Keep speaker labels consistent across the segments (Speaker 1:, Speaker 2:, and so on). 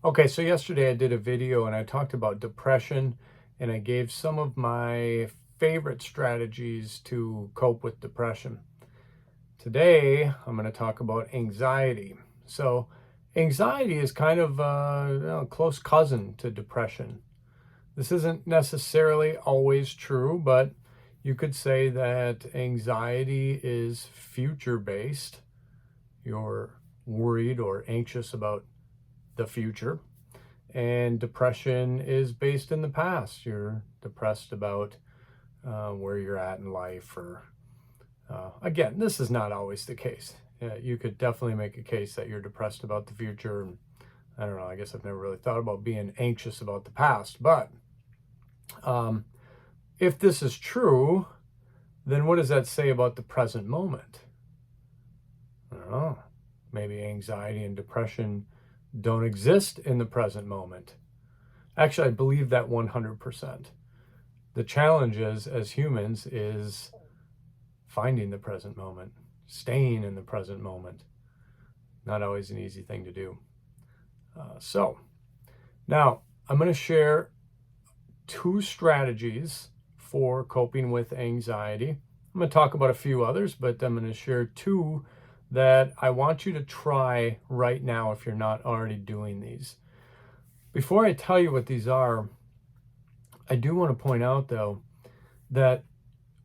Speaker 1: Okay, so yesterday I did a video and I talked about depression and I gave some of my favorite strategies to cope with depression. Today I'm going to talk about anxiety. So, anxiety is kind of a close cousin to depression. This isn't necessarily always true, but you could say that anxiety is future based. You're worried or anxious about the future. And depression is based in the past. You're depressed about where you're at in life, or again, this is not always the case. You could definitely make a case that you're depressed about the future. And I don't know, I guess I've never really thought about being anxious about the past. But um, if this is true, then what does that say about the present moment? I don't know. Maybe anxiety and depression don't exist in the present moment. Actually, I believe that 100%. The challenge is, as humans, is finding the present moment, staying in the present moment. Not always an easy thing to do. So now I'm going to share two strategies for coping with anxiety. I'm going to talk about a few others, but I'm going to share two that I want you to try right now if you're not already doing these. Before I tell you what these are, I do want to point out, though, that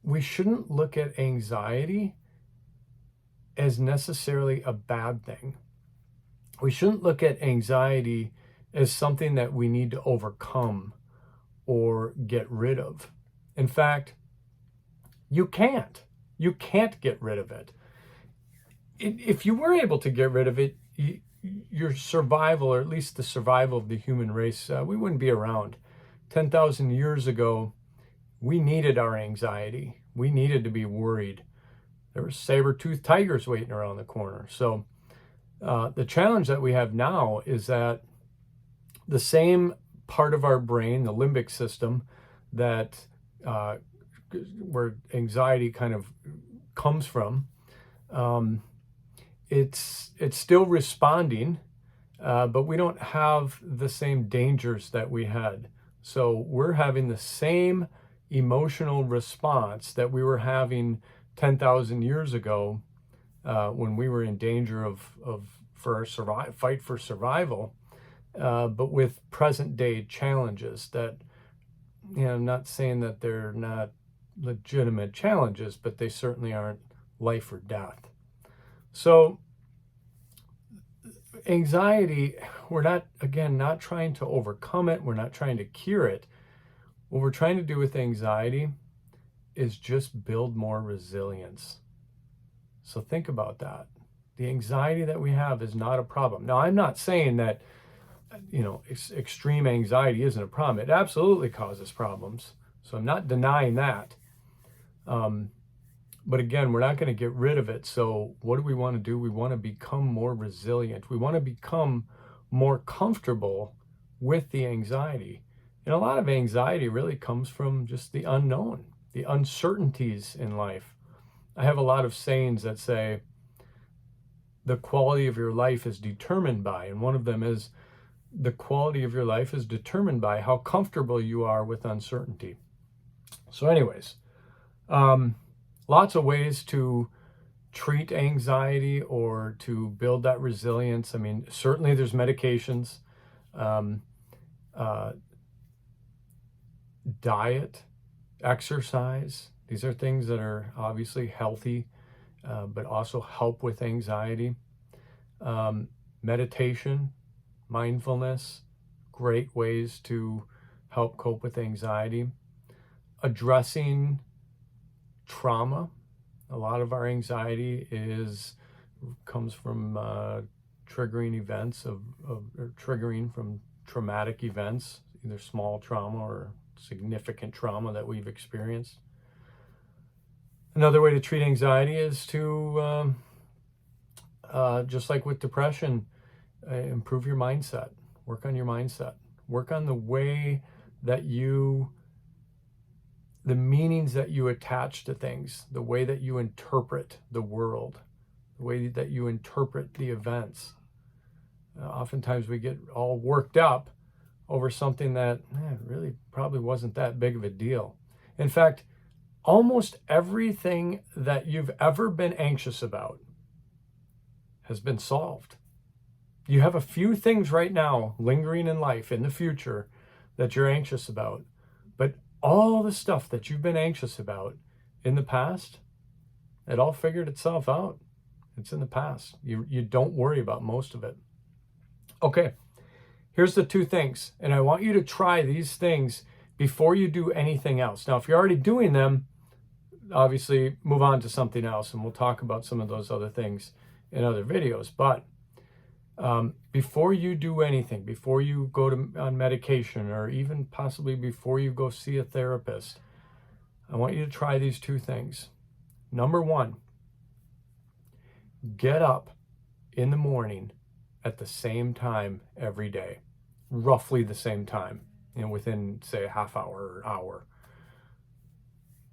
Speaker 1: we shouldn't look at anxiety as necessarily a bad thing. We shouldn't look at anxiety as something that we need to overcome or get rid of. In fact, you can't. You can't get rid of it. If you were able to get rid of it, your survival, or at least the survival of the human race, we wouldn't be around. 10,000 years ago, we needed our anxiety. We needed to be worried. There were saber-toothed tigers waiting around the corner. So the challenge that we have now is that the same part of our brain, the limbic system, that where anxiety kind of comes from, it's still responding, but we don't have the same dangers that we had. So we're having the same emotional response that we were having 10,000 years ago when we were in danger of for our fight for survival, but with present day challenges that, I'm not saying that they're not legitimate challenges, but they certainly aren't life or death. So anxiety, we're not, again, not trying to overcome it. We're not trying to cure it. What we're trying to do with anxiety is just build more resilience. So think about that. The anxiety that we have is not a problem. Now, I'm not saying that, extreme anxiety isn't a problem. It absolutely causes problems. So I'm not denying that. But again, we're not going to get rid of it. So what do we want to do? We want to become more resilient. We want to become more comfortable with the anxiety. And a lot of anxiety really comes from just the unknown, the uncertainties in life. I have a lot of sayings that say the quality of your life is determined by, and one of them is the quality of your life is determined by how comfortable you are with uncertainty. So anyways, lots of ways to treat anxiety or to build that resilience. I mean, certainly there's medications, diet, exercise. These are things that are obviously healthy, but also help with anxiety. Meditation, mindfulness, great ways to help cope with anxiety. Addressing trauma. A lot of our anxiety comes from triggering events or triggering from traumatic events, either small trauma or significant trauma that we've experienced. Another way to treat anxiety is to, just like with depression, improve your mindset, work on your mindset, work on the way that the meanings that you attach to things, the way that you interpret the world, the way that you interpret the events. Oftentimes we get all worked up over something that really probably wasn't that big of a deal. In fact, almost everything that you've ever been anxious about has been solved. You have a few things right now lingering in life in the future that you're anxious about, but all the stuff that you've been anxious about in the past, it all figured itself out. It's in the past. You don't worry about most of it. Okay, here's the two things, and I want you to try these things before you do anything else. Now, if you're already doing them, obviously move on to something else, and we'll talk about some of those other things in other videos. But before you do anything, before you go on medication, or even possibly before you go see a therapist, I want you to try these two things. Number one, get up in the morning at the same time every day, roughly the same time, within, say, a half hour or hour.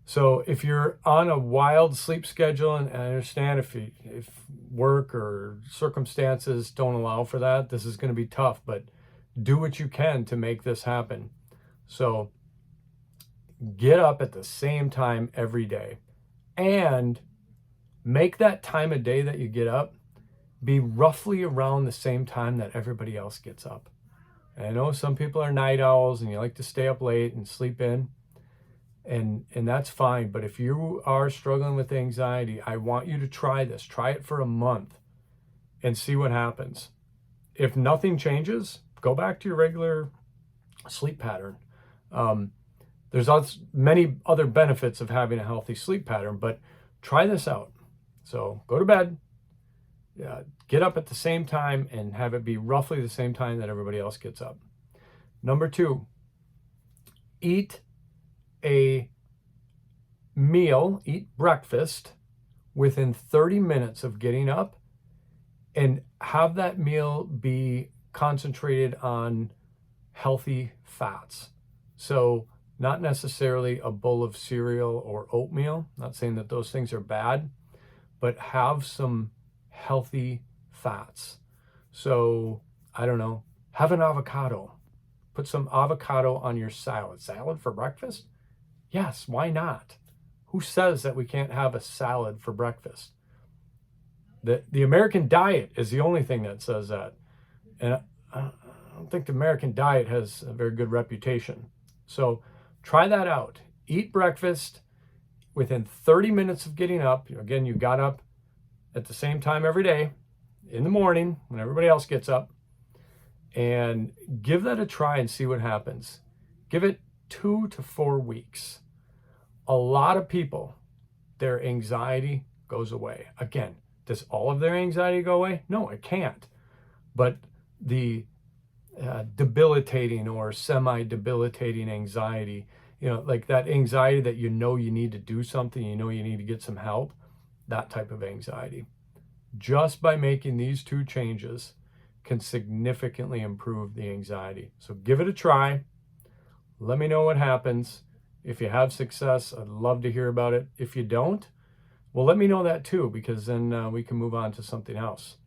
Speaker 1: So if you're on a wild sleep schedule, and I understand if work or circumstances don't allow for that, this is going to be tough, but do what you can to make this happen. So get up at the same time every day, and make that time of day that you get up be roughly around the same time that everybody else gets up. And I know some people are night owls and you like to stay up late and sleep in. And that's fine. But if you are struggling with anxiety, I want you to try this. Try it for a month and see what happens. If nothing changes, go back to your regular sleep pattern. There's many other benefits of having a healthy sleep pattern, but try this out. So go to bed, get up at the same time, and have it be roughly the same time that everybody else gets up. Number two, eat a meal, eat breakfast within 30 minutes of getting up, and have that meal be concentrated on healthy fats. So not necessarily a bowl of cereal or oatmeal. Not saying that those things are bad, but have some healthy fats. So, I don't know, have an avocado. Put some avocado on your salad. Salad for breakfast? Yes, why not? Who says that we can't have a salad for breakfast? The American diet is the only thing that says that. And I don't think the American diet has a very good reputation. So try that out. Eat breakfast within 30 minutes of getting up. Again, you got up at the same time every day in the morning when everybody else gets up. And give that a try and see what happens. Give it 2 to 4 weeks. A lot of people, their anxiety goes away. Again, does all of their anxiety go away? No, it can't. But the debilitating or semi-debilitating anxiety, like that anxiety that you need to do something, you need to get some help, that type of anxiety, just by making these two changes, can significantly improve the anxiety. So give it a try. Let me know what happens. If you have success, I'd love to hear about it. If you don't, well, let me know that too, because then we can move on to something else.